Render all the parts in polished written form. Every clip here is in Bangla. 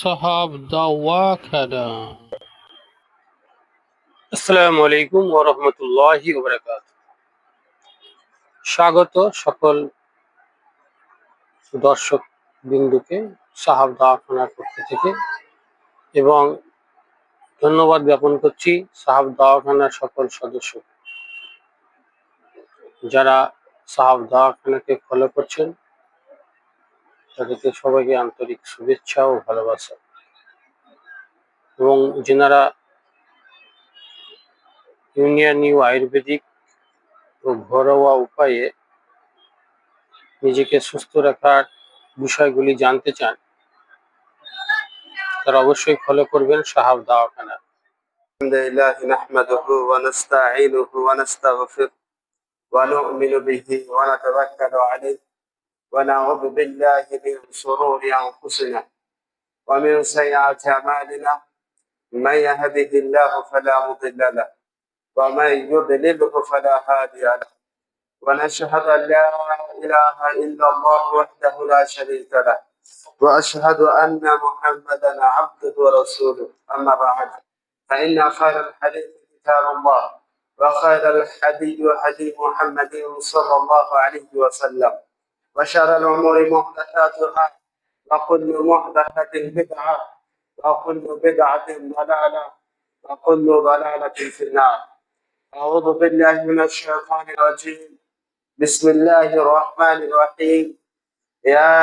সাহাব দাওয়াখানা। আসসালামু আলাইকুম ওয়া রাহমাতুল্লাহি ওয়া বারাকাতুহু। স্বাগত সকল দর্শক বিন্দুকে সাহাব দাওয়াখানার পক্ষ থেকে, এবং ধন্যবাদ জ্ঞাপন করছি সাহাব দাওয়াখানার সকল সদস্য যারা সাহাব দাওয়াখানাকে ফলো করছেন। তাদেরকে সবাইকে আন্তরিক শুভেচ্ছা ও ভালোবাসা, এবং যেনারা ইউনানি ও আয়ুর্বেদিক ও ঘরোয়া উপায়ে নিজেকে সুস্থ রাখার বিষয়গুলি জানতে চান, তারা অবশ্যই ফলো করবেন সাহাব দাওয়াখানা। الحمد لله نحمده ونستعينه ونستغفره ونؤمن به ونتوكل عليه ونعوذ بالله من شرور أنفسنا ومن سيئات أعمالنا. من يهده الله فلا مضل له ومن يضلله فلا هادي له، ونشهد أن لا إله إلا الله وحده لا شريك له، وأشهد أن محمدا عبده ورسوله. أما بعد، فإن خير الحديث كتاب الله، وخير الحديث حديث محمد صلى الله عليه وسلم، وشر الأمور محدثاتها، وكل محدثة بدعة، وكل بدعة ضلالة، وكل ضلالة في النار. أعوذ بالله من الشيطان الرجيم. بسم الله الرحمن الرحيم. يا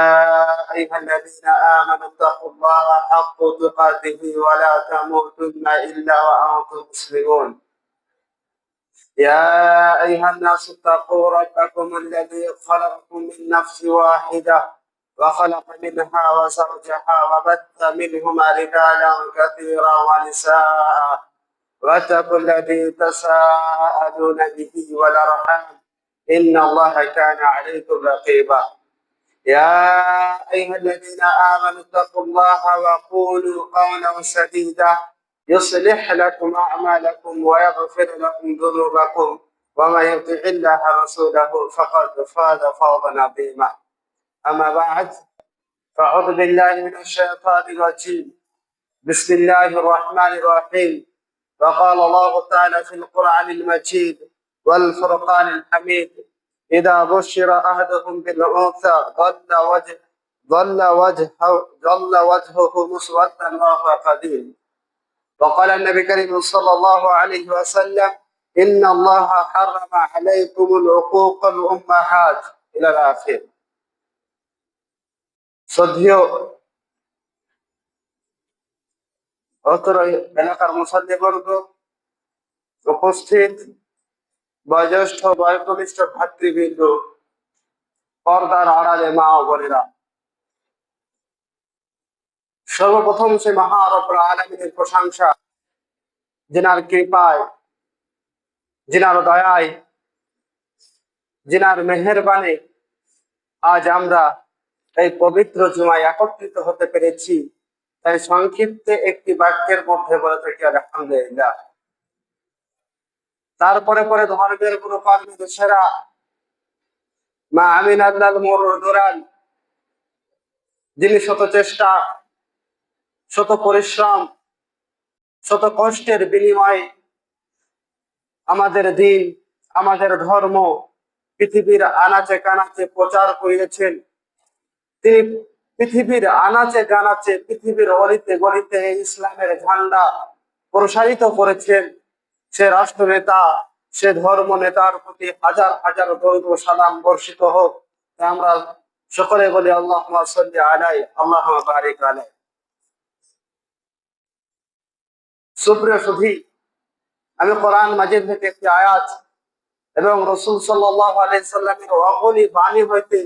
أيها الذين آمنوا اتقوا الله حق تقاته ولا تموتن إلا وأنتم مسلمون. يا أيها الناس اتقوا ربكم الذي خلقكم من نفس واحدة وخلق منها وزوجها وبث منهما رجالا كثيرا ونساء، واتقوا الذي تساءلون به والأرحام إن الله كان عليكم رقيبا. يا أيها الذين آمنوا اتقوا الله وقولوا قولا سديدا يصلح لكم أعمالكم ويغفر لكم ذنوبكم، ومن يطع الله ورسوله فقد فاز فوزا عظيما. أما بعد، فأعوذ بالله من الشيطان الرجيم. بسم الله الرحمن الرحيم. وقال الله تعالى في القرآن المجيد والفرقان الحميد: إذا بشر أحدهم بالأنثى ظل وجهه مسودا وهو كظيم. وقال النبي الكريم صلى الله عليه وسلم: إن الله حرم عليكم العقوق الأمهات إلى الآخر. শ্রদ্ধেয় অত্র এলাকার মুসল্লিবর্গ, উপস্থিত বয়োজ্যেষ্ঠ বয়োকনিষ্ঠ ভাতৃবৃন্দ, পর্দার আড়ালে মা ও বোনেরা, সর্বপ্রথম সে মহা রব্বুল আলামিনের প্রশংসা, যিনার কৃপায়, যিনার দয়ায়, যিনার মেহেরবানি আজ আমরা এই পবিত্র জুমায় একত্রিত হতে পেরেছি। তাই সংক্ষিপ্তে একটি বাক্যের মধ্যে বলে থাকি আলহামদুলিল্লাহ। তারপরে পরে ধর্মের কোন কর্মী সেরা মা আমিন আল্লাহ মোরদুরান, যিনি শত চেষ্টা, শত পরিশ্রম, শত কষ্টের বিনিময়ে আমাদের দিন, আমাদের ধর্ম পৃথিবীর আনাচে কানাচে প্রচার করিয়েছেন। তিনি পৃথিবীর আনাচে কানাচে, পৃথিবীর অলিতে গলিতে ইসলামের ঝান্ডা প্রসারিত করেছেন। সে রাষ্ট্র নেতা, সে ধর্ম নেতার প্রতি হাজার হাজার দরুদ ও সালাম বর্ষিত হোক। আমরা সকলে বলি আল্লাহুম্মা সাল্লি আলাইহি আল্লাহুম্মা বারিক আলাইহি। সুপ্রিয় সুধী, আমি কোরআন মাজিদ থেকে একটি আয়াত এবং রাসূল সাল্লাল্লাহু আলাইহি সাল্লামের অগণী বাণী হইতে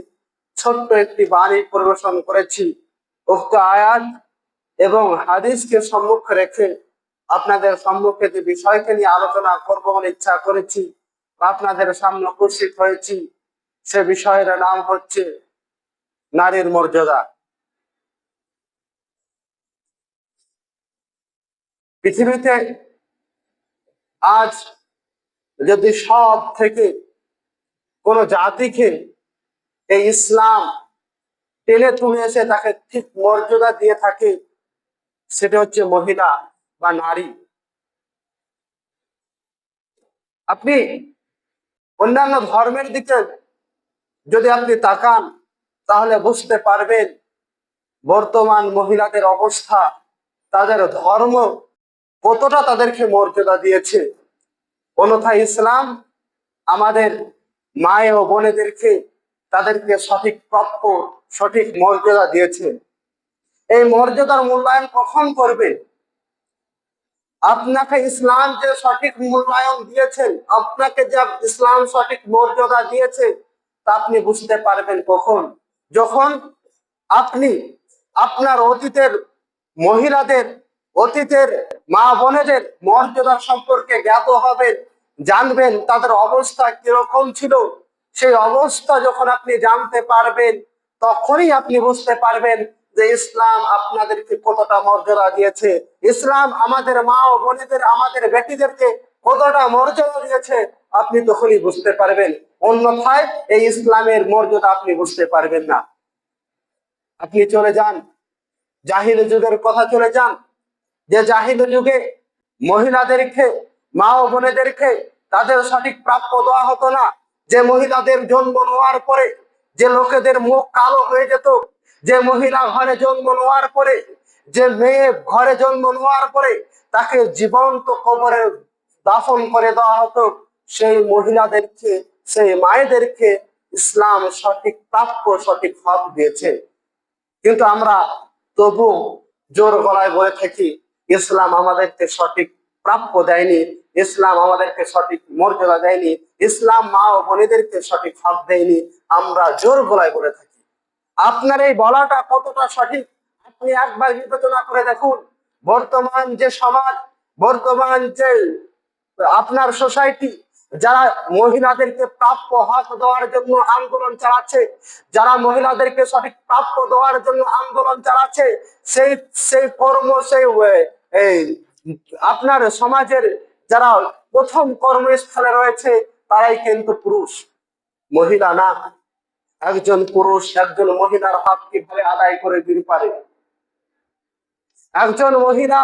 ছোট্ট একটি বাণী পরিবেশন করেছি। উক্ত আয়াত এবং হাদিসকে সম্মুখে রেখে আপনাদের সম্মুখে যে বিষয়কে নিয়ে আলোচনা করব বলে ইচ্ছা করেছি, আপনাদের সামনে উপস্থিত হয়েছি, সে বিষয়ের নাম হচ্ছে নারীর মর্যাদা। পৃথিবীতে আজ যদি সব থেকে কোন জাতিকে এই ইসলাম টেনে তুলে এসে তাকে ঠিক মর্যাদা দিয়ে থাকে, সেটা হচ্ছে মহিলা বা নারী। আপনি অন্যান্য ধর্মের দিকে যদি আপনি তাকান তাহলে বুঝতে পারবেন বর্তমান মহিলাদের অবস্থা, তাদের ধর্ম কতটা তাদেরকে মর্যাদা দিয়েছে। অন্যথায় ইসলাম আমাদের মায়ে ও বোনেদেরকে তাদেরকে সঠিক প্রাপ্য সঠিক মর্যাদা দিয়েছে। এই মর্যাদার মূল্যায়ন কখন করবে? আপনাকে ইসলাম যে সঠিক মূল্যায়ন দিয়েছেন, আপনাকে যে ইসলাম সঠিক মর্যাদা দিয়েছে, তা আপনি বুঝতে পারবেন কখন? যখন আপনি আপনার অতীতের মহিলাদের, অতীতের মা বোনেদের মর্যাদা সম্পর্কে জ্ঞাত হবেন, জানবেন তাদের অবস্থা কিরকম ছিল। সেই অবস্থা যখন আপনি জানতে পারবেন, তখনই আপনি বুঝতে পারবেন যে ইসলাম আপনাদেরকে কতটা মর্যাদা দিয়েছে, ইসলাম আমাদের মা ও বোনেদের, আমাদের বেটিদেরকে কতটা মর্যাদা দিয়েছে। আপনি তখনই বুঝতে পারবেন, অন্যথায় এই ইসলামের মর্যাদা আপনি বুঝতে পারবেন না। আপনি চলে যান জাহিলি যুগের কথা, চলে যান যে জাহিলি যুগে মহিলাদেরকে, মা ও বোনেদেরকে তাদের সঠিক প্রাপ্য দেওয়া হতো না। যে মহিলাদের জন্ম নেওয়ার পরে যে লোকেদের মুখ কালো হয়ে যেত, যে মহিলা ঘরে জন্ম নেওয়ার পরে, যে মেয়ে ঘরে জন্ম নেওয়ার পরে তাকে জীবন্ত কবরে দাফন করে দেওয়া হতো, সেই মহিলাদেরকে, সেই মায়েদেরকে ইসলাম সঠিক প্রাপ্য সঠিক হক দিয়েছে। কিন্তু আমরা তবু জোর গলায় বলে থাকি ইসলাম আমাদেরকে সঠিক প্রাপ্য দেয়নি, ইসলাম আমাদেরকে সঠিক মর্যাদা দেয়নি, ইসলাম মা ও বোনেদেরকে সঠিক হক দেয়নি। আমরা জোর গলায় বলে থাকি। আপনার এই বলাটা কতটা সঠিক আপনি একবার বিবেচনা করে দেখুন। বর্তমান যে সমাজ, বর্তমান যে আপনার সোসাইটি, যারা মহিলাদেরকে প্রাপ্য হক দেওয়ার জন্য আন্দোলন চালাচ্ছে, যারা মহিলাদেরকে সঠিক প্রাপ্য দেওয়ার জন্য আন্দোলন চালাচ্ছে, সেই সেই কর্ম, সেই এই আপনার সমাজের যারা প্রথম কর্মস্থলে রয়েছে তারাই কিন্তু পুরুষ, মহিলা না। একজন পুরুষ একজন মহিলার হক কিভাবে আদায় করে দিতে পারে? একজন মহিলা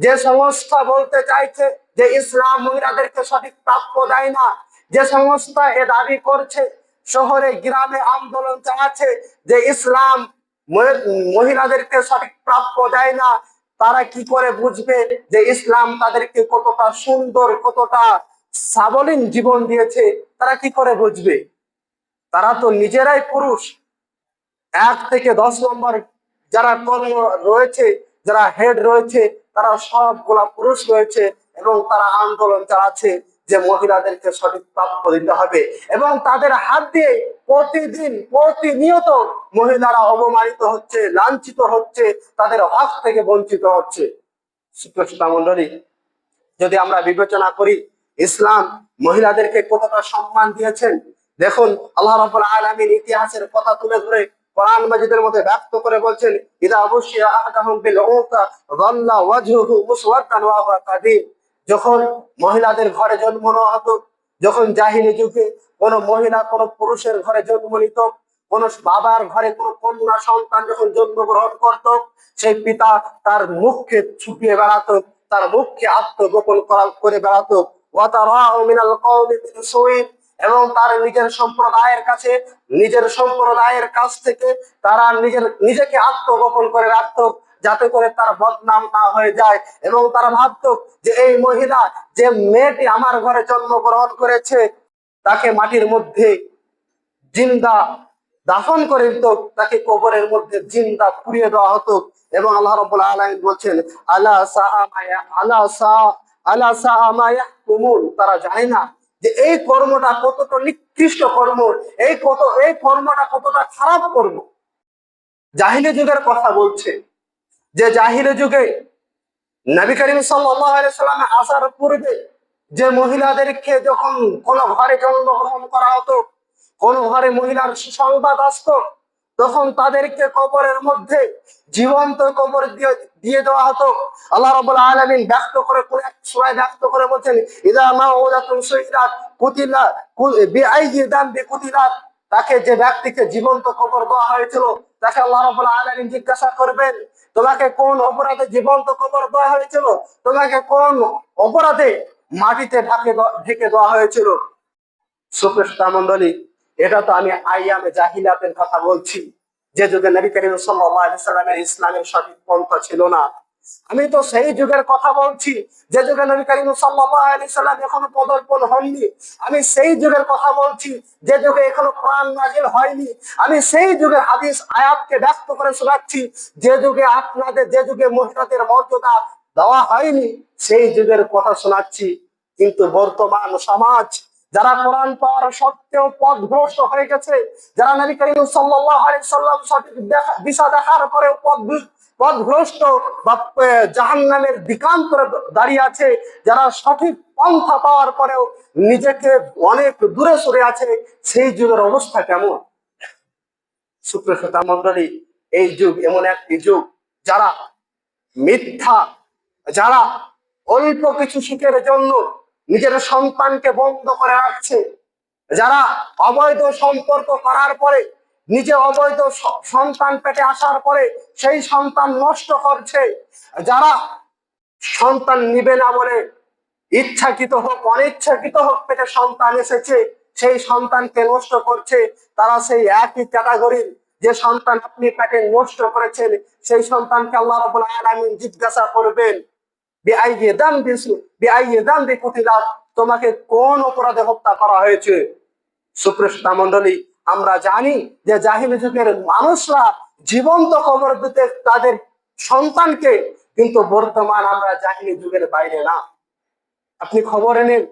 যে সংস্থা বলতে চাইছে যে ইসলাম মহিলাদেরকে সঠিক প্রাপ্য দেয় না, যে সংস্থা এ দাবি করছে, শহরে গ্রামে আন্দোলন চালাচ্ছে যে ইসলাম মহিলাদেরকে সঠিক প্রাপ্য দেয় না, তারা কি করে বুঝবে যে ইসলাম তাদেরকে কতটা সুন্দর, কতটা সাবলীল জীবন দিয়েছে? তারা কি করে বুঝবে? তারা তো নিজেরাই পুরুষ। 1 থেকে 10 নম্বর যারা কর্ম রয়েছে, যারা হেড রয়েছে, তারা সবগুলা পুরুষ রয়েছে এবং তারা আন্দোলন চালাচ্ছে যে মহিলাদেরকে সঠিক প্রাপ্য দিতে হবে। এবং তাদের হাত দিয়ে প্রতিদিন প্রতিনিয়ত মহিলারা অবমানিত হচ্ছে, লাঞ্ছিত হচ্ছে, তাদের হক থেকে বঞ্চিত হচ্ছে। শ্রোতা মণ্ডলী, যদি আমরা বিবেচনা করি ইসলাম মহিলাদেরকে কতটা সম্মান দিয়েছেন, দেখুন আল্লাহ রাব্বুল আলামিন ইতিহাসের কথা তুলে ধরে কোরআন মাজিদের মধ্যে ব্যক্ত করে বলছেন, ইদা বুশিরা আহাদাহুম বিল উনসা যাল্লা ওয়াজহুহু মুসওয়াদান ওয়া হুয়া কাযীম। যখন মহিলাদের ঘরে জন্ম নেওয়া হতো, যখন জাহিলি যুগে কোন মহিলা কোন পুরুষের ঘরে জন্ম নিত, কোন বাবার ঘরে কোন কন্যা সন্তান যখন জন্মগ্রহণ করত, সেই পিতা তার মুখকে ছুপিয়ে বেড়াতো, তার মুখকে আত্মগোপন করে বেড়াতো। এবং তার নিজের সম্প্রদায়ের কাছে, নিজের সম্প্রদায়ের কাছ থেকে তারা নিজেকে আত্মগোপন করে রাখতো, যাতে করে তার বদনাম না হয়ে যায়। এবং তারা ভাবতো যে এই মহিলা, যে মেয়েটি আমার ঘরে জন্মগ্রহণ করেছে, তাকে মাটির মধ্যে জিন্দা দাফন করে দিত, তাকে কবরের মধ্যে জিন্দা পুড়িয়ে দেওয়া হতো। এবং আল্লাহ রাব্বুল আলামিন বলছেন, আলা সাআ মা ইয়াহকুমুন। তারা জানে না যে এই কর্মটা কতটা নিকৃষ্ট কর্ম, এই কর্মটা কতটা খারাপ কর্ম। জাহিলি যুগের কথা বলছে, যে জাহিলি যুগে নবী করিম সাল্লাল্লাহু আলাইহি সাল্লাম আসার পূর্বে যে মহিলাদেরকে যখন কোন ঘরে জন্মগ্রহণ করা হতো, কোন ঘরে মহিলার সুসংবাদ আসতো, তখন তাদেরকে কবরের মধ্যে জীবন্ত কবর দিয়ে দেওয়া হতো। আল্লাহ রাব্বুল আলামিন ব্যক্ত করে কোন এক সূরায় ব্যক্ত করে বলছেন, ইযা মাউদাতুন সুইরাত কুতিলা বিআইয়ি দামবি কুতিলাত। তাকে, যে ব্যক্তিকে জীবন্ত কবর দেওয়া হয়েছিল, তাকে আল্লাহ রাব্বুল আলামিন জিজ্ঞাসা করবেন তোমাকে কোন অপরাধে জীবন্ত কবর দেওয়া হয়েছিল? তোমাকে কোন অপরাধে মাটিতে ঢেকে দেওয়া হয়েছিল? সুপ্রিয় মন্ডলী, এটা তো আমি আইয়ামে জাহিলিয়াতের কথা বলছি, যে যুগে নবী করিম সাল্লাল্লাহু আলাইহি সাল্লামের ইসলামের সঠিক পন্থা ছিল না। আমি তো সেই যুগের কথা বলছি যে যুগে নবী করিম সাল্লাল্লাহু আলাইহি সাল্লাম এখনো পদার্পণ হননি। আমি সেই যুগের কথা বলছি যে যুগে এখনো কোরআন নাযিল হয়নি। আমি সেই যুগের হাদিস আয়াতকে ব্যক্ত করে শোনাচ্ছি যে যুগে আপনাদের, যে যুগে মহিলাদের মর্যাদা দেওয়া হয়নি, সেই যুগের কথা শোনাচ্ছি। কিন্তু বর্তমান সমাজ, যারা কোরআন পাওয়ার সত্ত্বেও পথভ্রষ্ট হয়ে গেছে, যারা নবী করিম সাল্লাল্লাহু আলাইহি সাল্লাম সঠিক দিশা দেখার পরেও পথভ্রষ্ট বা জাহান্নামের দিকান্তরে দাঁড়িয়ে আছে, যারা সঠিক পন্থা পাওয়ার পরেও নিজেকে অনেক দূরে সরে আছে, সেই যুগের অবস্থা কেমন? সুপ্রিয় মন্ডলী, এই যুগ এমন একটি যুগ যারা মিথ্যা, যারা অল্প কিছু সুখের জন্য নিজের সন্তানকে বন্ধ করে রাখছে, যারা অবৈধ সম্পর্ক করার পরে, নিজে অবৈধ সন্তান পেটে আসার পরে সেই সন্তান নষ্ট করছে, যারা সন্তান নিবে না বলে ইচ্ছাকৃত হোক অনিচ্ছাকৃত হোক পেটে সন্তান এসেছে, সেই সন্তানকে নষ্ট করছে, তারা সেই একই ক্যাটাগরির। যে সন্তান আপনি পেটে নষ্ট করেছেন, সেই সন্তানকে আল্লাহ রাব্বুল আলামিন জিজ্ঞাসা করবেন, তোমাকে কোন অপরাধে হত্যা করা হয়েছে? সুপ্রিয় মন্ডলী, আমরা জানি যে জাহিলি যুগের মানুষরা জীবন্ত কবর দিতে তাদের সন্তানকে, কিন্তু বর্তমান আমরা জাহিলি যুগের বাইরে না। আপনি খবর নেন,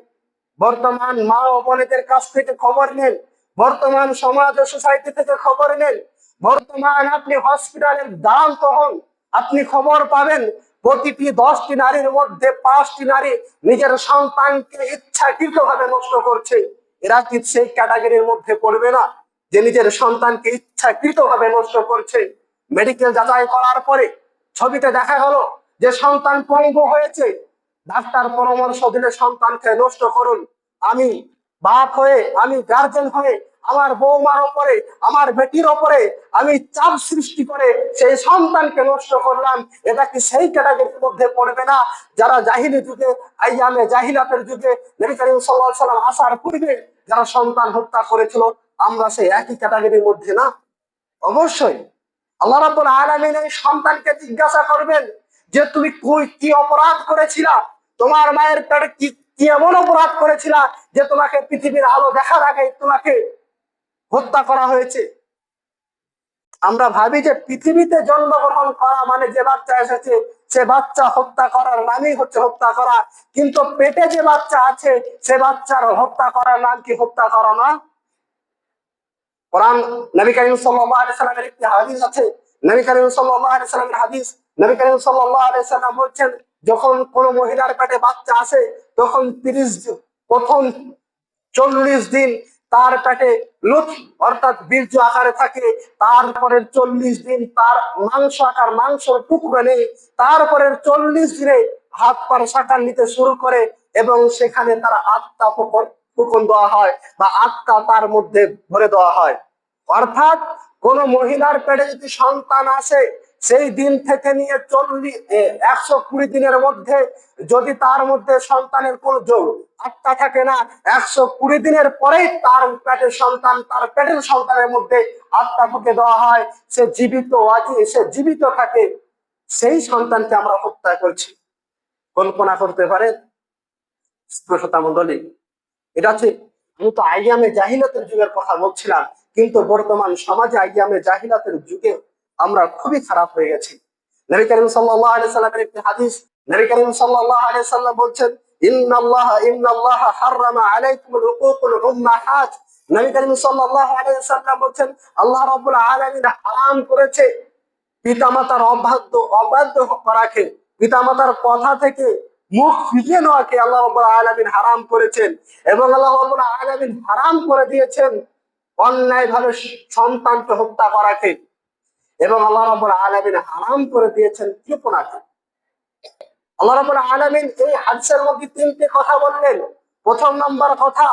বর্তমান মা ও বোনেদের কাছ থেকে খবর নেন, বর্তমান সমাজ ও সোসাইটি থেকে খবর নেন, বর্তমান আপনি হসপিটালের দাঁড়ান্ত হন, আপনি খবর পাবেন প্রতিটি 10টি নারীর মধ্যে 5টি নারী নিজের সন্তানকে ইচ্ছাকৃত ভাবে নষ্ট করছে। এরা কি সেই ক্যাটাগরির মধ্যে পড়বে না যে নিজের সন্তানকে ইচ্ছাকৃত ভাবে নষ্ট করছে? মেডিকেল যাচাই করার পরে ছবিতে দেখা হলো যে সন্তান পঙ্গু হয়েছে, ডাক্তার পরামর্শ দিলে সন্তানকে নষ্ট করুন। আমি বাপ হয়ে, আমি গার্জেন হয়ে আমার বৌমার ওপরে, আমার বেটির ওপরে আমি চাপ সৃষ্টি করে সেই সন্তানকে নষ্ট করলাম। এটা কি সেই ক্যাটাগরির মধ্যে পড়বে না যারা জাহিলি যুগে, আইয়ামে জাহিলাতের যুগে নবী করিম সাল্লাল্লাহু আলাইহি সাল্লাম আসার পূর্বে যারা সন্তান হত্যা করেছিল, আমরা সেই একই ক্যাটাগরির মধ্যে না? অবশ্যই আল্লাহ রাব্বুল আলামিন এই সন্তানকে জিজ্ঞাসা করবেন যে তুমি কি অপরাধ করেছিলা, তোমার মায়ের পেটে কি এমন অপরাধ করেছিলা যে তোমাকে পৃথিবীর আলো দেখার আগে তোমাকে হত্যা করা হয়েছে। আমরা ভাবি যে পৃথিবীতে জন্মগ্রহণ করা মানে যে বাচ্চা এসেছে সে বাচ্চা হত্যা করার নামই হচ্ছে হত্যা করা, কিন্তু পেটে যে বাচ্চা আছে সে বাচ্চার হত্যা করার নাম কি হত্যা করা না? কোরআন, নবী করিম সাল্লাল্লাহু আলাইহি সাল্লামের একটি হাদিস আছে, নবী করিম সাল্লাল্লাহু আলাইহি সাল্লামের হাদিস, নবী করিম সাল্লাল্লাহু আলাইহি সাল্লাম বলছেন, যখন কোন মহিলার পেটে বাচ্চা আসে তখন প্রথম 40 দিন তার পেটে লুৎফ অর্থাৎ বীর্য আকারে থাকে, তারপরের 40 দিন তার মাংস আকার, মাংসের টুকরো নেই, তারপরের 40 দিনে হাত পার সাকার নিতে শুরু করে এবং সেখানে তার আত্মা ফুকন দেওয়া হয় বা আত্মা তার মধ্যে ভরে দেওয়া হয়। অর্থাৎ কোন মহিলার পেটে যদি সন্তান আসে সেই দিন থেকে নিয়ে 120 দিনের মধ্যে যদি তার মধ্যে সন্তানের কোন আত্মা থাকে না, 120 দিনের পরেই তার পেটের সন্তান, তার পেটের সন্তানের মধ্যে আত্মা ফুঁকে দেওয়া হয়, সে জীবিত আছে, সে জীবিত থাকে, সেই সন্তানকে আমরা হত্যা করছি। কল্পনা করতে পারেন শ্রোতা মণ্ডলী? এটা হচ্ছে, আমি তো আইয়ামে জাহিলাতের যুগের কথা বলছিলাম, কিন্তু বর্তমান সমাজে আইয়ামে জাহিলাতের যুগে আমরা খুবই খারাপ হয়ে গেছি। নবী করিম সাল্লাল্লাহু আলাইহি সাল্লামের একটি হাদিস, নবী করিম সাল্লাল্লাহু আলাইহি সাল্লাম বলছেন, ইন্নাল্লাহা হারামা আলাইকুমুল উকুকুল উম্মাহাত। নবী করিম সাল্লাল্লাহু আলাইহি সাল্লাম বলছেন, আল্লাহ রাব্বুল আলামিন হারাম করেছে পিতামাতার অবাধ্য করাকে, পিতামাতার কথা থেকে মুখ ফিরিয়ে নেওয়াকে আল্লাহ রাব্বুল আলামিন হারাম করেছেন, এবং আল্লাহ রাব্বুল আলামিন হারাম করে দিয়েছেন অন্যায়ভাবে সন্তানকে হত্যা করাকে, এবং আল্লাহ রাব্বুল আলামিন হারাম করে দিয়েছেন কৃপণাকে। আল্লাহ রাব্বুল আলামিন এই হাদিসের মধ্যে 3টি কথা বললেন। প্রথম নম্বর কথা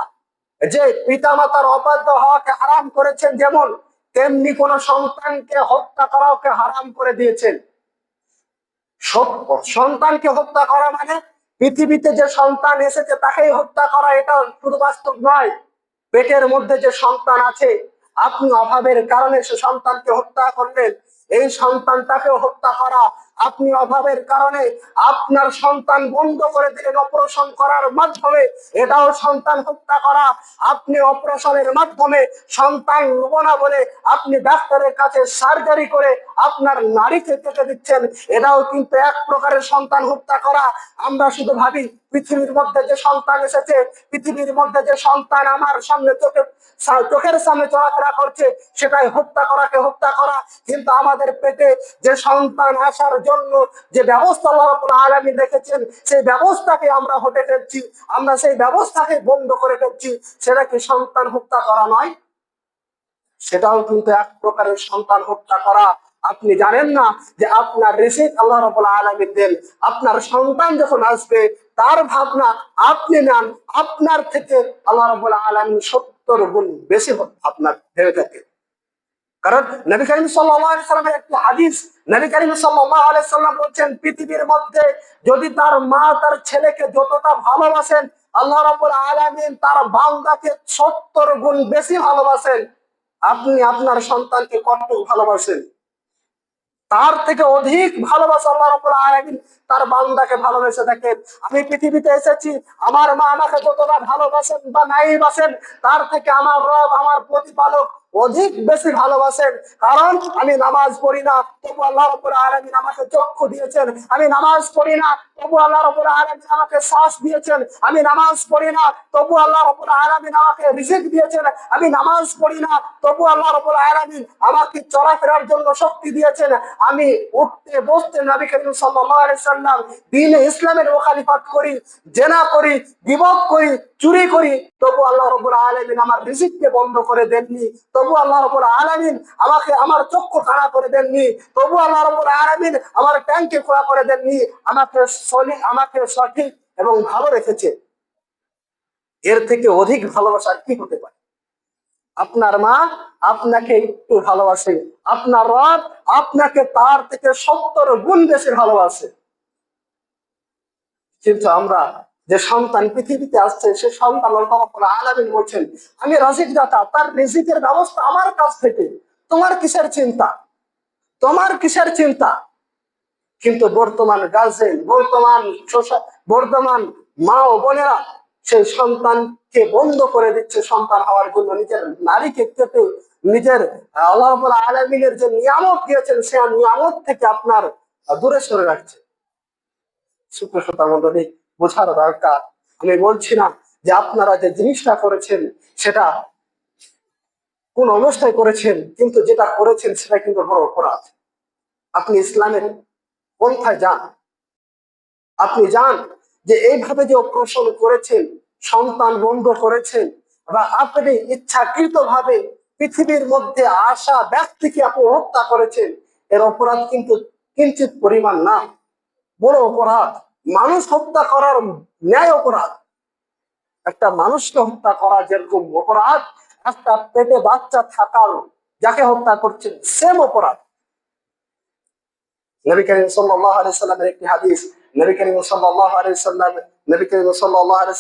যে পিতামাতার অবাধ্য হওয়াকে হারাম করেছেন, যেমন তেমনি কোন সন্তানকে হত্যা করাকে হারাম করে দিয়েছেন। সন্তানকে হত্যা করা মানে পৃথিবীতে যে সন্তান এসেছে তাকেই হত্যা করা, এটা শুধু বাস্তব নয়। পেটের মধ্যে যে সন্তান আছে, আপনি অভাবের কারণে সে সন্তানকে হত্যা করলেন, এই সন্তানটাকেও হত্যা করা। আপনি অভাবের কারণে আপনার সন্তান বন্ধ করে দিলেন অপারেশন করার মাধ্যমে, এটাও সন্তান হত্যা করা। আপনি অপারেশনের মাধ্যমে সন্তান নেব না বলে আপনি ডাক্তারের কাছে সার্জারি করে আপনার নাড়িকে কেটে দিচ্ছেন, এটাও কিন্তু এক প্রকারের সন্তান হত্যা করা। আমরা শুধু ভাবি পৃথিবীর মধ্যে যে সন্তান এসেছে, পৃথিবীর মধ্যে যে সন্তান আমার সামনে চোখের সামনে চলাফেরা করছে, সেটাই হত্যা করাকে হত্যা করা। কিন্তু আমাদের পেটে যে সন্তান আসার জন্য যে ব্যবস্থা আল্লাহ রাব্বুল আলামিন রেখেছেন, সেই ব্যবস্থাকে আমরা হটে ফেলছি, আমরা সেই ব্যবস্থাকে বন্ধ করে ফেলছি, সেটা কি সন্তান হত্যা করা নয়? সেটাও কিন্তু এক প্রকারের সন্তান হত্যা করা। আপনি জানেন না যে আপনার রিজিক আল্লাহ রাব্বুল আলামিন দেন, আপনার সন্তান যখন আসবে তার ভাবনা আপনি নেন, আপনার থেকে আল্লাহ রাব্বুল আলামিন 70 গুণ বেশি আপনার ভেবে থাকে। কারণ নবী করিম সাল্লাল্লাহু আলাইহি সাল্লামের একটি হাদিস, নবী করিম সাল্লাল্লাহু আলাইহি সাল্লাম বলেন, পৃথিবীর মধ্যে যদি তার মা তার ছেলেকে যতটা ভালোবাসেন, আল্লাহ রাব্বুল আলামিন তার বান্দাকে 70 গুণ বেশি ভালোবাসেন। আপনি আপনার সন্তানকে কতটুকু ভালোবাসেন? তার থেকে অধিক ভালোবাসা আল্লাহ রাব্বুল আলামিন তার বান্দাকে ভালোবেসে থাকেন। আমি পৃথিবীতে এসেছি, আমার মা আমাকে যতটা ভালোবাসেন বা নাই বাসেন, তার থেকে আমার রব, আমার প্রতিপালক অধিক বেশি ভালোবাসেন। কারণ আমি নামাজ পড়ি না, তবু আল্লাহ রাব্বুল আলামিন আমাকে চক্ষু দিয়েছেন। আমি নামাজ পড়ি না, তবু আল্লাহ রাব্বুল আলামিন আমাকে শ্বাস দিয়েছেন। আমি নামাজ পড়ি না, তবু আল্লাহ রাব্বুল আলামিন আমাকে রিজিক দিয়েছেন। আমি নামাজ পড়ি না, তবু আল্লাহ রাব্বুল আলামিন আমাকে চলাফেরার জন্য শক্তি দিয়েছেন। আমি উঠতে বসতে নবী করিম সাল্লাল্লাহু আলাইহি সাল্লাম দ্বীনে ইসলামের মুখালিফাত করি, জেনা করি, গীবত করি, চুরি করি, তবু আল্লাহ রাব্বুল আলামিন আমার রিজিককে বন্ধ করে দেননি। তবু আল্লাহ রাব্বুল আলামিন আমাকে আমার চক্ষু খাড়া করে দেননি। তবু আল্লাহ রাব্বুল আলামিন আমার ট্যাঙ্কে খোলা করে দেননি। আমাকে সঠিক এবং ভালো রেখেছে। এর থেকে অধিক ভালোবাসা কি হতে পারে? আপনার মা আপনাকে একটু ভালোবাসে, আপনার রব আপনাকে তার থেকে 70 গুণ বেশি ভালোবাসে। কিন্তু আমরা যে সন্তান পৃথিবীতে আসছে, সে সন্তান আল্লাহ রাব্বুল আলামিন বলছেন, আমি রাজিক দাতা, তার রিজিকের ব্যবস্থা আমার কাছ থেকে, তোমার কিসের চিন্তা, তোমার কিসের চিন্তা? কিন্তু বর্তমান গার্জেন, বর্তমান মা ও বোনেরা সেই সন্তানকে বন্ধ করে দিচ্ছে সন্তান হওয়ার জন্য। নিজের নারীকে কেটে নিজের আল্লাহ রাব্বুল আলামিনের যে নিয়ামত দিয়েছেন, সেই নিয়ামত থেকে আপনার দূরে সরে রাখছে। সুপ্রসতা মন্ডলী, বোঝার দরকার। আমি বলছি না যে আপনারা যে জিনিসটা করেছেন সেটা কোন অবস্থায় করেছেন, কিন্তু যেটা করেছেন সেটা কিন্তু বড় অপরাধ। আপনি ইসলামের পন্থায় যান, আপনি যান যে এইভাবে যে অপারেশন করেছেন, সন্তান বন্ধ করেছেন, বা আপনি ইচ্ছাকৃত ভাবে পৃথিবীর মধ্যে আসা ব্যক্তিকে আপনি হত্যা করেছেন, এর অপরাধ কিন্তু কিঞ্চিত পরিমাণ না, বড় অপরাধ। মানুষ হত্যা করার ন্যায় অপরাধ। একটা মানুষকে হত্যা করা যেরকম অপরাধ, একটা পেটে বাচ্চা থাকার যাকে হত্যা করছেন সেম অপরাধ। নবী করিম সাল্লাল্লাহু আলাইহি সাল্লামের একটি হাদিস, নবী করিম সাল্লাল্লাহু আলাইহি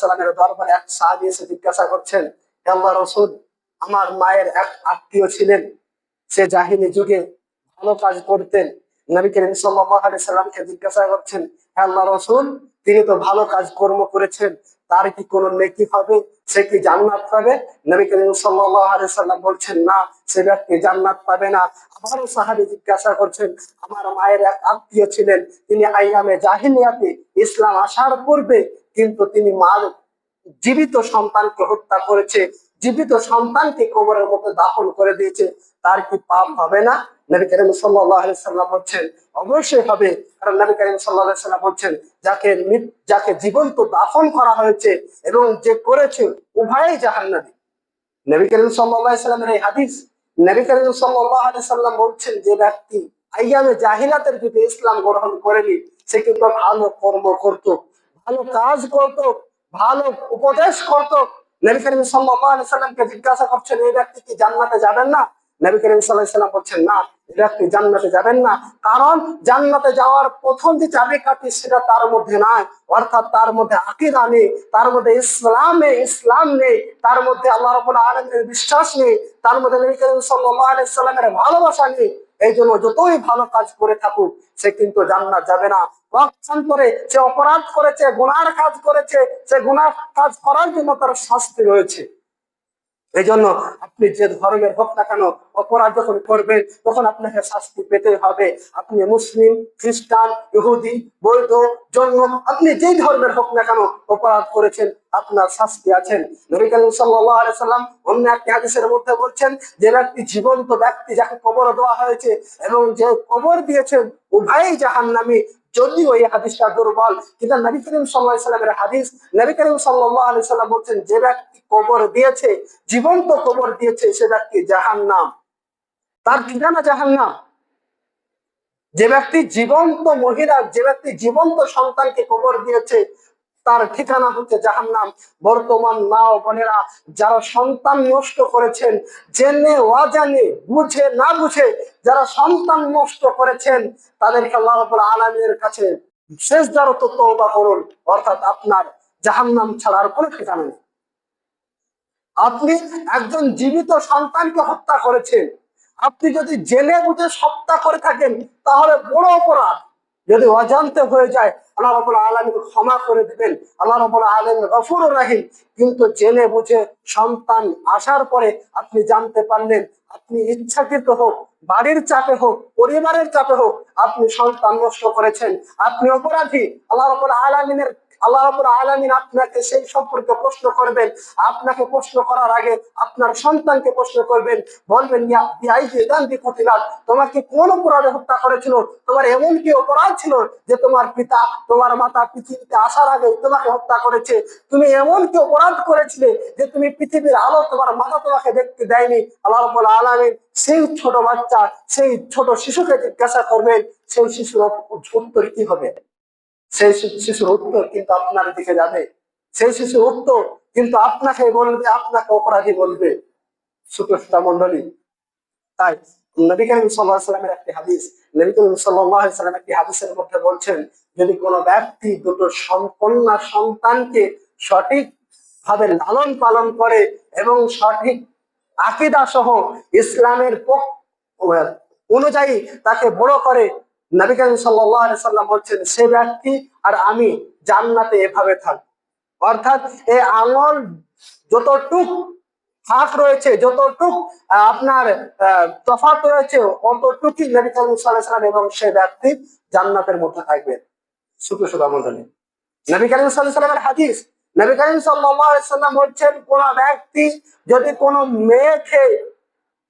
সাল্লামের দরবারে এক সাহাবী এসে জিজ্ঞাসা করছেন, হে আল্লাহর রাসূল, আমার মায়ের এক আত্মীয় ছিলেন, সে জাহিলি যুগে ভালো কাজ করতেন। নবী করিম সাল্লাল্লাহু আলাইহি সাল্লামকে জিজ্ঞাসা করছেন, হে আল্লাহর রাসূল, তিনি তো ভালো কাজ কর্ম করেছেন, তার কি কোনো নেকি হবে, সে কি জান্নাত পাবে? নবী করিম সাল্লাল্লাহু আলাইহি সাল্লাম বলছেন, না, সে ব্যক্তি জান্নাত পাবে না। আবারও সাহাবী জিজ্ঞাসা করছেন, আমার মায়ের এক আত্মীয় ছিলেন, তিনি আইয়ামে জাহিলিয়াতে, ইসলাম আসার পূর্বে কিন্তু তিনি জীবিত সন্তানকে হত্যা করেছে, জীবিত সন্তানকে কবরের মধ্যে দাফন করে দিয়েছে, তার কি পাপ হবে না? নবী করিম সাল্লাল্লাহু আলাইহি সাল্লাম বলছেন, অবশ্যই হবে। কারণ নবী করিম সাল্লাল্লাহু আলাইহি সাল্লাম বলছেন, যাকে জীবন্ত দাফন করা হয়েছে এবং যে করেছে উভয়ই জাহান্নামী। নবী করিম সাল্লাল্লাহু আলাইহি সাল্লামের এই হাদিস, নবী করিম সাল্লাল্লাহু আলাইহি সাল্লাম বলছেন, যে ব্যক্তি আইয়ামে জাহিলাতের যুগে ইসলাম গ্রহণ করেনি, সে কিন্তু ভালো কর্ম করত, ভালো কাজ করত, ভালো উপদেশ করত। নবী করিম সাল্লাল্লাহু আলাইহি সাল্লামকে জিজ্ঞাসা করছেন, এই ব্যক্তি কি জান্নাতে যাবেন না? নবী করিম সাল্লাল্লাহু আলাইহি সাল্লাম বলছেন, না, এই ব্যক্তি জান্নাতে যাবেন না। কারণ জান্নাতে যাওয়ার প্রথম যে চাবিকাঠি সেটা তার মধ্যে নাই, অর্থাৎ তার মধ্যে আকীদা নেই, তার মধ্যে ইসলাম নেই, তার মধ্যে আল্লাহ রাব্বুল আলামিনের বিশ্বাস নেই, তার মধ্যে নবী করিম সাল্লাল্লাহু আলাইহি সাল্লামের ভালোবাসা নেই। এই জন্য যতই ভালো কাজ করে থাকুক সে কিন্তু জান্নাত যাবে না। পক্ষান্তরে সে অপরাধ করেছে, গুনার কাজ করেছে, সে গুনার কাজ করার জন্য তার শাস্তি রয়েছে। এই জন্য আপনি যে ধর্মের হোক না কেন, অপরাধ যখন করবেন তখন আপনাকে শাস্তি পেতে হবে। আপনি মুসলিম, খ্রিস্টান, ইহুদি, বৌদ্ধ, জৈন, আপনি যেই ধর্মের হোক না কেন, অপরাধ করেছেন আপনার শাস্তি আছেন। নবী করিম সাল্লাল্লাহু আলাইহি সাল্লাম অন্য একটি হাদিসের মধ্যে বলছেন, যে ব্যক্তি জীবন্ত ব্যক্তি যাকে কবর দেওয়া হয়েছে এবং যে কবর দিয়েছেন উভয়ই জাহান্নামী। যদিও এই হাদিসটা দুর্বল, কিন্তু নবী করিম সাল্লাল্লাহু আলাইহি সাল্লামের হাদিস। নবী করিম সাল্লাল্লাহু আলাইহি সাল্লাম বলছেন, যে ব্যক্তি কবর দিয়েছে, জীবন্ত কবর দিয়েছে, সে ব্যক্তি জাহান্নাম, তার ঠিকানা জাহান্নাম। যে ব্যক্তি জীবন্ত মহিলা, যে ব্যক্তি জীবন্ত সন্তানকে কবর দিয়েছে, তার ঠিকানা হচ্ছে জাহান্নাম। বর্তমান মা ও বোনেরা যারা সন্তান নষ্ট করেছেন, জেনে অজানে, বুঝে না বুঝে যারা সন্তান নষ্ট করেছেন, তাদেরকে আল্লাহ রাব্বুল আলামিনের কাছে সিজদারত তওবা করুন, অর্থাৎ আপনার জাহান্নাম ছাড়া আর কোনো ঠিকানা নেই। আপনি একজন জীবিত সন্তানকে হত্যা করেছেন, আপনি যদি জেনে বুঝে হত্যা করে থাকেন তাহলে বড় অপরাধ। যদি অজান্তে হয়ে যায় আল্লাহ রাব্বুল আলামিন ক্ষমা করে দিবেন, আল্লাহ রাব্বুল আলামিন গফুরুর রহিম। কিন্তু জেনে বুঝে সন্তান আসার পরে আপনি জানতে পারলেন, আপনি ইচ্ছাকৃত হোক, বাড়ির চাপে হোক, পরিবারের চাপে হোক, আপনি সন্তান নষ্ট করেছেন, আপনি অপরাধী। আল্লাহ রাব্বুল আলামিন আপনাকে সেই সম্পর্কে প্রশ্ন করবেন। আপনাকে প্রশ্ন করার আগে আপনার সন্তানকে প্রশ্ন করবেন, বলবেন, তোমাকে কোন অপরাধে হত্যা করেছিল? তোমার এমন কি অপরাধ ছিল যে তোমার পিতা, তোমার মাতা পৃথিবীতে আসার আগে তোমাকে হত্যা করেছে? তুমি এমন কি অপরাধ করেছিলে যে তুমি পৃথিবীর আলো তোমার মাতা তোমাকে দেখতে দেয়নি? আল্লাহ রাব্বুল আলামিন সেই ছোট বাচ্চা, সেই ছোট শিশুকে জিজ্ঞাসা করবেন, সেই শিশুর উত্তর কি হবে? সেই শিশুর উত্তর কিন্তু আপনার দিকে যাবে, সেই শিশুর উত্তর কিন্তু আপনাকে বলবে, আপনাকে অপরাধী বলবে। সুপ্রতিষ্ঠা মন্ডলী, তাই নবী করিম সাল্লাল্লাহু আলাইহি সাল্লামের একটি হাদিস, নবী করিম সাল্লাল্লাহু আলাইহি সাল্লাম একটি হাদিসের মধ্যে বলছেন, যদি কোনো ব্যক্তি দুটো কন্যা সন্তানকে সঠিক ভাবে লালন পালন করে এবং সঠিক আকীদা সহ ইসলামের অনুযায়ী তাকে বড় করে, নবী করিম সাল্লাল্লাহু আলাইহি সাল্লাম বলছেন, সে ব্যক্তি আর আমি জান্নাতে এভাবে থাকবো। অর্থাৎ এই আঙুল যতটুক ফাঁক রয়েছে, যতটুক আপনার তফাৎ রয়েছে, অতটুকুই নবী করিম সাল্লাল্লাহু আলাইহি সাল্লাম এবং সে ব্যক্তি জান্নাতের মধ্যে থাকবে। সুপ্রতিষ্ঠা মণ্ডলী, নবী করিম সাল্লাল্লাহু আলাইহি সাল্লামের হাদিস। নবী করিম সাল্লাল্লাহু আলাইহি সাল্লাম বলছেন, কোন ব্যক্তি যদি কোনো মেয়েকে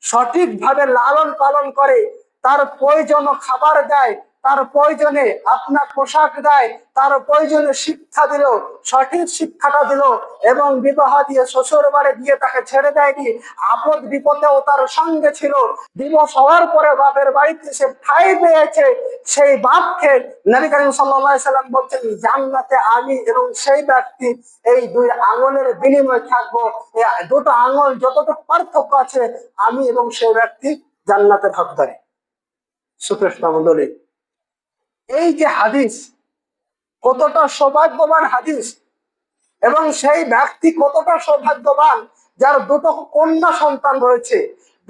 সঠিকভাবে লালন পালন করে, তার প্রয়োজনীয় খাবার দেয়, তার প্রয়োজনে আপনার পোশাক দেয়, তার প্রয়োজনে শিক্ষা দিল, সঠিক শিক্ষাটা দিল এবং বিবাহ দিয়ে শ্বশুর বাড়ি দিয়ে তাকে ছেড়ে দেয়নি, আপদ বিপদেও তার সঙ্গে ছিল, দিবস হওয়ার পরে বাপের বাড়িতে সে ঠাঁই পেয়েছে, সেই বাপকে নবী করিম সাল্লাল্লাহু আলাইহি সাল্লাম বলছেন, জান্নাতে আমি এবং সেই ব্যক্তি এই দুই আঙুলের বিনিময়ে থাকবো। এই দুটো আঙুল যতটুকু পার্থক্য আছে, আমি এবং সেই ব্যক্তি জান্নাতের হকদারি। সুপ্রতিষ্ঠা মণ্ডলী, এই যে হাদিস কতটা সৌভাগ্যবান হাদিস, এবং সেই ব্যক্তি কতটা সৌভাগ্যবান যার দুটো কন্যা সন্তান রয়েছে,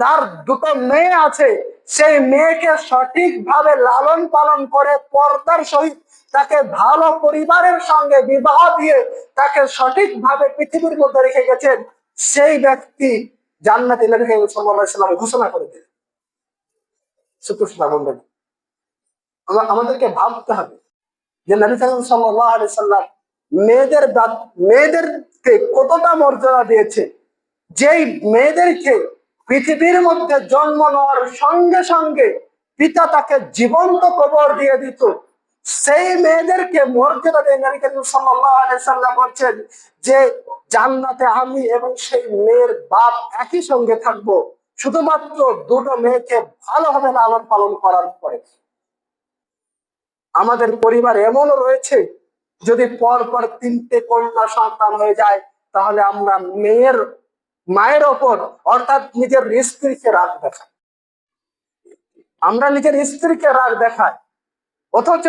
যার দুটো মেয়ে আছে, সেই মেয়েকে সঠিকভাবে লালন পালন করে পর্দার সহিত তাকে ভালো পরিবারের সঙ্গে বিবাহ দিয়ে তাকে সঠিকভাবে পৃথিবীর মধ্যে রেখে গেছেন, সেই ব্যক্তি জান্নাতে নবী করিম সাল্লাল্লাহু আলাইহি সাল্লাম ঘোষণা করে দিলেন। সুপ্রতিষ্ঠা মণ্ডলী, আমাদেরকে ভাবতে হবে যে নবী করিম সাল্লাল্লাহু আলাইহি সাল্লাম মেয়েদেরকে কতটা মর্যাদা দিয়েছে। যেই মেয়েদেরকে পৃথিবীর মধ্যে জন্ম নেওয়ার সঙ্গে সঙ্গে পিতা তাকে জীবন্ত কবর দিয়ে দিত, সেই মেয়েদেরকে মর্যাদা দিয়ে নবী করিম সাল্লাল্লাহু আলাইহি সাল্লাম বলছেন যে জান্নাতে আমি এবং সেই মেয়ের বাপ একই সঙ্গে থাকবো, শুধুমাত্র দুটো মেয়েকে ভালোভাবে লালন পালন করার পরে। আমাদের পরিবার এমনও রয়েছে, যদি পর পর 3টে কন্যা সন্তান হয়ে যায়, তাহলে আমরা মায়ের ওপর অর্থাৎ নিজের স্ত্রীকে রাগ দেখাই। আমরা নিজের স্ত্রীকে রাগ দেখাই, অথচ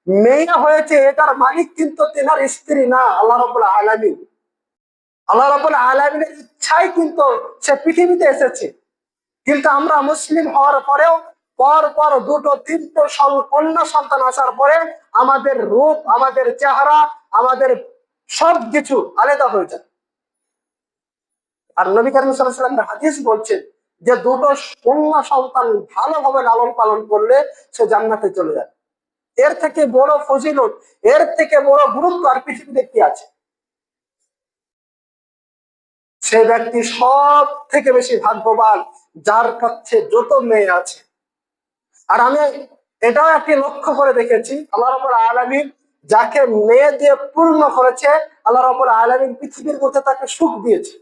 মেয়ে হয়েছে এটার মালিক কিন্তু তেনার স্ত্রী না, আল্লাহ রাব্বুল আলামিন। আল্লাহ রাব্বুল আলামিনের ইচ্ছাই কিন্তু সে পৃথিবীতে এসেছে। কিন্তু আমরা মুসলিম হওয়ার পরেও পর পর দুটো তিনটে কন্যা সন্তান আসার পরে আমাদের রূপ, আমাদের চেহারা, আমাদের সবকিছু আলাদা হয়ে যায়। আর নবী করিম সাল্লাল্লাহু আলাইহি ওয়াসাল্লাম হাদিস বলছেন যে দুটো কন্যা সন্তান ভালোভাবে লালন পালন করলে সে জান্নাতে চলে যায়। এর থেকে বড় ফজিলত, এর থেকে বড় গুরুত্ব আর পৃথিবীতে কি আছে? সে ব্যক্তি সব থেকে বেশি ভাগ্যবান যার কাছে যত মেয়ে আছে। আর আমি এটাও একটি লক্ষ্য করে দেখেছি, আল্লাহ রাব্বুল আলামিন যাকে মেয়ে দিয়ে পূর্ণ করেছে, আল্লাহ রাব্বুল আলামিন পৃথিবীর মধ্যে তাকে সুখ দিয়েছে।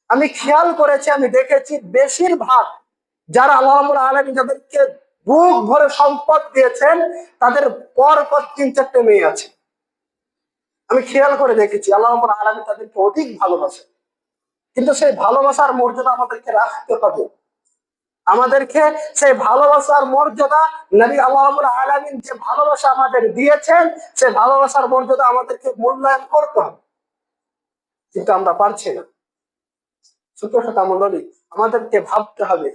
আমি খেয়াল করেছি, আমি দেখেছি বেশিরভাগ যারা আল্লাহ রাব্বুল আলামিন যাদেরকে বুক ভরে সম্পদ দিয়েছেন তাদের পর পর 3-4টে মেয়ে আছে। আমি খেয়াল করে দেখেছি আল্লাহ রাব্বুল আলামিন তাদেরকে অধিক ভালোবাসে। কিন্তু সেই ভালোবাসার মর্যাদা আমাদেরকে রাখতে হবে। আমাদেরকে সেই ভালোবাসার মর্যাদা নবী আল্লাহ রাব্বুল আলামিন যে ভালোবাসা আমাদের দিয়েছেন সেই ভালোবাসার মর্যাদা আমাদেরকে মূল্যায়ন করতে হবে, কিন্তু আমরা পারছি না। আমাদেরকে ভাবতে হবে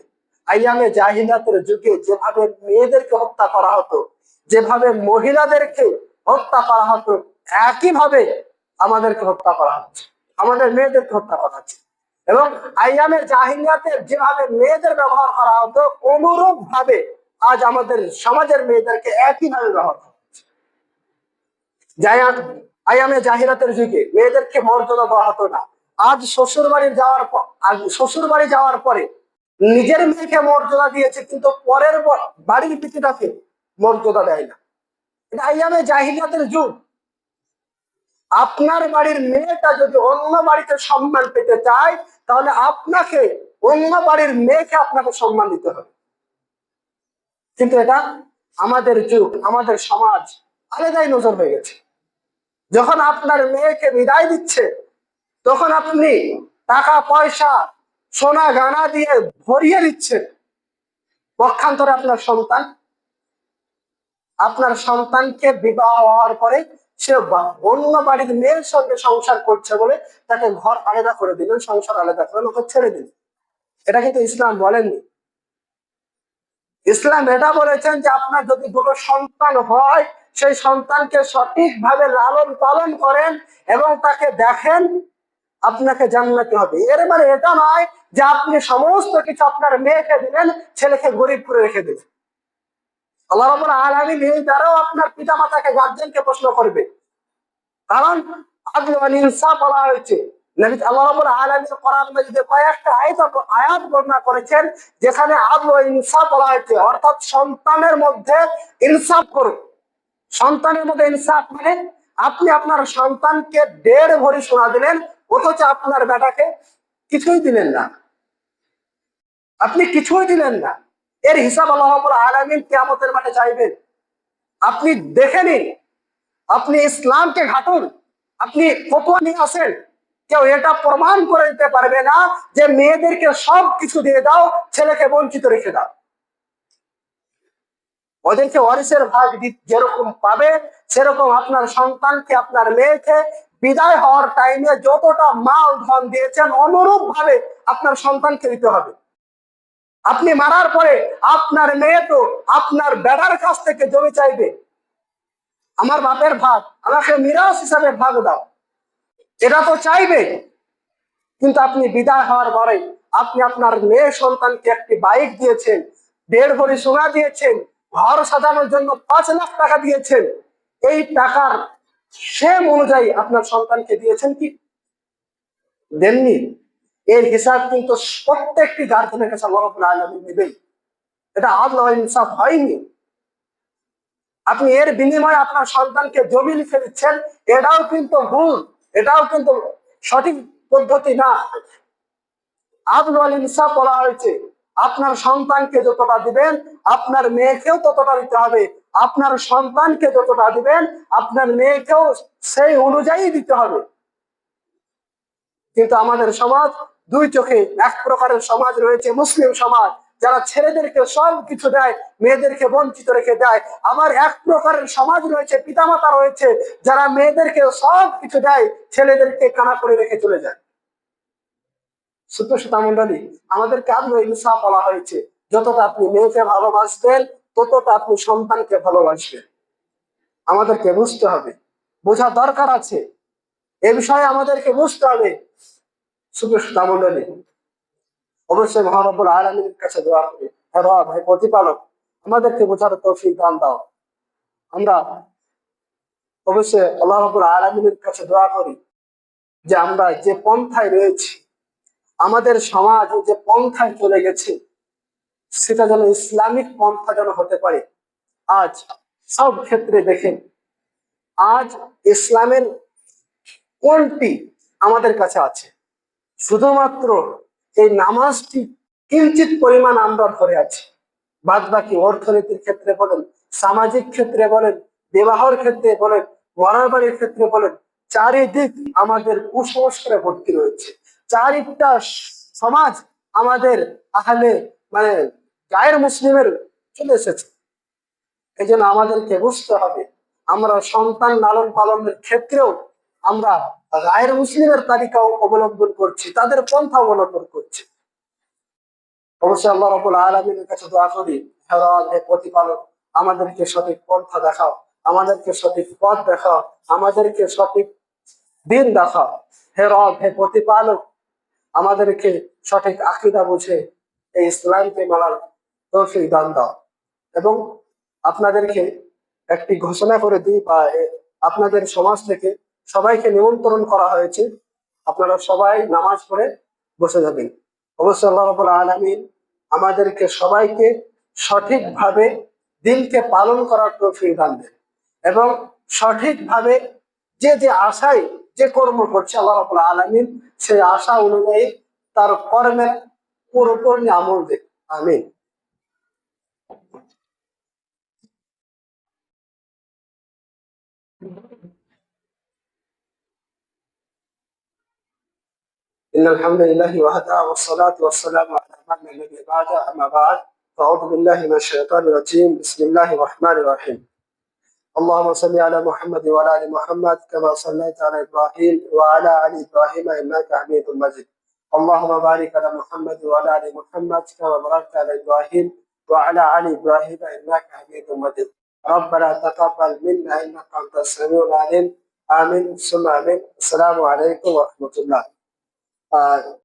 আইয়ামে জাহিলিয়াতের যুগে যেভাবে মেয়েদেরকে হত্যা করা হতো, যেভাবে মহিলাদেরকে হত্যা করা হতো, একইভাবে আমাদেরকে হত্যা করা হচ্ছে, আমাদের মেয়েদেরকে হত্যা করা হচ্ছে। এবং আইয়ামে জাহিলিয়াতে যেভাবে মেয়েদের ব্যবহার করা হতো অনুরূপ ভাবে আজ আমাদের সমাজের মেয়েদেরকে একইভাবে ব্যবহার করা হচ্ছে। আইয়ামে জাহিলিয়াতের যুগে মেয়েদেরকে মর্যাদা দেওয়া হতো না। আজ শ্বশুর বাড়ি যাওয়ার পরে নিজের মেয়েকে মর্যাদা দিয়েছে, কিন্তু পরের বাড়ির পিতাকে মর্যাদা দেয় না। এটা আইয়ামে জাহিলিয়াতের যুগ। আপনার বাড়ির মেয়েটা যদি অন্য বাড়িতে সম্মান পেতে চায় তাহলে আপনাকে অন্য বাড়ির মেয়েকে আপনাকে সম্মান দিতে হবে। কিন্তু এটা আমাদের যুগ, আমাদের সমাজ আলাদাই নজর হয়ে গেছে। যখন আপনার মেয়েকে বিদায় দিচ্ছে তখন আপনি টাকা পয়সা সোনা গানা দিয়ে ভরিয়ে দিচ্ছেন। পক্ষান্তরে আপনার সন্তানকে বিবাহ হওয়ার পরে সে অন্য বাড়ির মেয়ের সঙ্গে সংসার করছে বলে তাকে ঘর আলাদা করে দিলেন, সংসার আলাদা করে ওকে ছেড়ে দিলেন। এটা কিন্তু ইসলাম বলেননি। ইসলাম এটা বলেছেন যে আপনার যদি দুটো সন্তান হয় সেই সন্তানকে সঠিকভাবে লালন পালন করেন এবং তাকে দেখেন, আপনাকে জান্নাতে হবে। এর মানে এটা নয় যে আপনি সমস্ত কিছু আপনার মেয়েকে দিলেন, ছেলেকে গরিব করে রেখে দিলেন। আল্লাহ রাব্বুল আলামিন এই দ্বারাও আপনার পিতামাতাকে গার্জিয়ানকে প্রশ্ন করবে, কারণ আদল ওয়াল ইনসাফ বলা হয়েছে। নবী আল্লাহ রাব্বুল আলামিন কোরআন মাজিদে কয়েকটা আয়াত বর্ণনা করেছেন যেখানে আদল ওয়াল ইনসাফ বলা হয়েছে, অর্থাৎ সন্তানের মধ্যে ইনসাফ করুন। সন্তানের মধ্যে ইনসাফ মানে আপনি আপনার সন্তানকে 1.5 ভরি সোনা দিলেন অথচ আপনার বেটাকে কিছুই দিলেন না, আপনি কিছুই দিলেন না। এর হিসাব আল্লাহ রাব্বুল আলামিন কিয়ামতের মাঠে চাইবেন। আপনি দেখে নিন, আপনি ইসলামকে ঘাটুন, আপনি ফতোয়া নিয়ে আসেন, কেউ এটা প্রমাণ করে দিতে পারবে না যে মেয়েদেরকে সব কিছু দিয়ে দাও, ছেলেকে বঞ্চিত রেখে দাও। ওদেরকে ওয়ারিসের ভাগ যেরকম পাবে সেরকম আপনার সন্তানকে, আপনার মেয়েকে বিদায় হওয়ার টাইমে যতটা মাল ধন দিয়েছেন অনুরূপ ভাবে আপনার সন্তানকে দিতে হবে। আপনি মারার পরে আপনার মেয়ে তো আপনার বেটার কাছ থেকে জমি চাইবে, আমার বাপের ভাগ, আমাকে মিরাস হিসাবে ভাগ দাও, এটা তো চাইবে। কিন্তু আপনি বিদায় হওয়ার পরে আপনি আপনার মেয়ে সন্তানকে একটি বাইক দিয়েছেন, 1.5 ভরি সোনা দিয়েছেন, ঘর সাজানোর জন্য 5 লাখ টাকা দিয়েছেন, এই টাকার সেম অনুযায়ী আপনার সন্তানকে দিয়েছেন কি? দেননি। এর হিসাব কিন্তু প্রত্যেকটি গার্জেনের কাছে আল্লাহ রাব্বুল আলামিন নেবেন। এটা আদল ওয়াল ইনসাফ হয়নি। আপনি এর বিনিময়ে আপনার সন্তানকে জমি লিখে দিচ্ছেন, এটাও কিন্তু ভুল, এটাও কিন্তু সঠিক পদ্ধতি না। আদল ওয়াল ইনসাফ বলা হয়েছে আপনার সন্তানকে যতটা দিবেন আপনার মেয়েকেও ততটা দিতে হবে, আপনার সন্তানকে যতটা দিবেন আপনার মেয়েকেও সেই অনুযায়ী দিতে হবে। কিন্তু আমাদের সমাজ দুই চোখে, এক প্রকারের সমাজ রয়েছে মুসলিম সমাজ, যারা ছেলেদেরকে সব কিছু দেয়, মেয়েদেরকে বঞ্চিত রেখে দেয়। আবার এক প্রকারের সমাজ রয়েছে, পিতামাতা রয়েছে, যারা মেয়েদেরকে সব কিছু দেয়, ছেলেদেরকে কানা করে রেখে চলে যায়। ছোট শ্রোতা মন্ডলী, আমাদেরকে আরো ইনসাফ বলা হয়েছে, যতটা আপনি মেয়েকে ভালোবাসবেন ততটা আপনি সন্তানকে ভালোবাসবেন। আমাদেরকে বুঝতে হবে, বোঝা দরকার আছে, এ বিষয়ে আমাদেরকে বুঝতে হবে। ছোট শ্রোতা মন্ডলী, অবশ্যই মহারব্বুল আলামিনের কাছে দোয়া করি, হে রব, হে প্রতিপালক, আমাদেরকে বোঝার তৌফিক দান দাও। আমরা অবশ্যই আল্লাহ রাব্বুল আলামিনের কাছে দোয়া করি যে আমরা যে পন্থায় রয়েছি, আমাদের সমাজ যে পন্থায় চলে গেছে, সেটা যেন ইসলামিক পন্থা যেন হতে পারে। আজ সব ক্ষেত্রে দেখেন, আজ ইসলামের কোনটি আমাদের কাছে আছে? শুধুমাত্র এই নামাজটি কিঞ্চিত পরিমাণ আমরা ধরে আছি, বাদ বাকি অর্থনীতির ক্ষেত্রে বলেন, সামাজিক ক্ষেত্রে বলেন, বিবাহের ক্ষেত্রে বলেন, মরার বাড়ির ক্ষেত্রে বলেন, চারিদিক আমাদের কুসংস্কারে ভর্তি রয়েছে। চারিটা সমাজ আমাদের আহলে মানে গায়ের মুসলিমের চলে এসেছে। এই জন্য আমাদেরকে বুঝতে হবে, আমরা সন্তান লালন পালনের ক্ষেত্রেও আমরা গায়ের মুসলিমের তালিকাও অবলম্বন করছি, তাদের পন্থা অবলম্বন করছি। অবশ্যই আল্লাহ রাব্বুল আলামিনের কাছে দোয়া করি, হে রব, হে প্রতিপালক, আমাদেরকে সঠিক পন্থা দেখাও, আমাদেরকে সঠিক পথ দেখাও, আমাদেরকে সঠিক দিন দেখাও। হে রব, হে প্রতিপালক, আমাদেরকে সঠিক আকীদা বুঝে এই ইসলামকে মানার তৌফিক দান দাও। এবং আপনাদেরকে একটি ঘোষণা করে দিই, বা আপনাদের সমাজ থেকে সবাইকে নিমন্ত্রণ করা হয়েছে, আপনারা সবাই নামাজ পড়ে বসে যাবেন। অবশ্যই আল্লাহ রাব্বুল আলামিন আমাদেরকে সবাইকে সঠিকভাবে দিনকে পালন করার তৌফিক দান দেন, এবং সঠিকভাবে যে যে আশায় যে কর্ম করছে আল্লাহ রাব্বুল আলামিন সেই আশা অনুযায়ী তার কর্মের পুরোপুরি আমল দেন। আমিন। إن الحمد لله وحده والصلاة والسلام على من لا نبي بعده، أما بعد، فأعوذ بالله من الشيطان الرجيم. بسم الله الرحمن الرحيم. اللهم صل على محمد وعلى آل محمد كما صليت على إبراهيم وعلى آل إبراهيم إنك حميد مجيد. اللهم بارك على محمد وعلى آل محمد كما باركت على إبراهيم وعلى آل إبراهيم إنك حميد مجيد. ربنا تقبل منا إنك أنت السميع العليم. آمين ثم آمين. السلام عليكم ورحمة الله.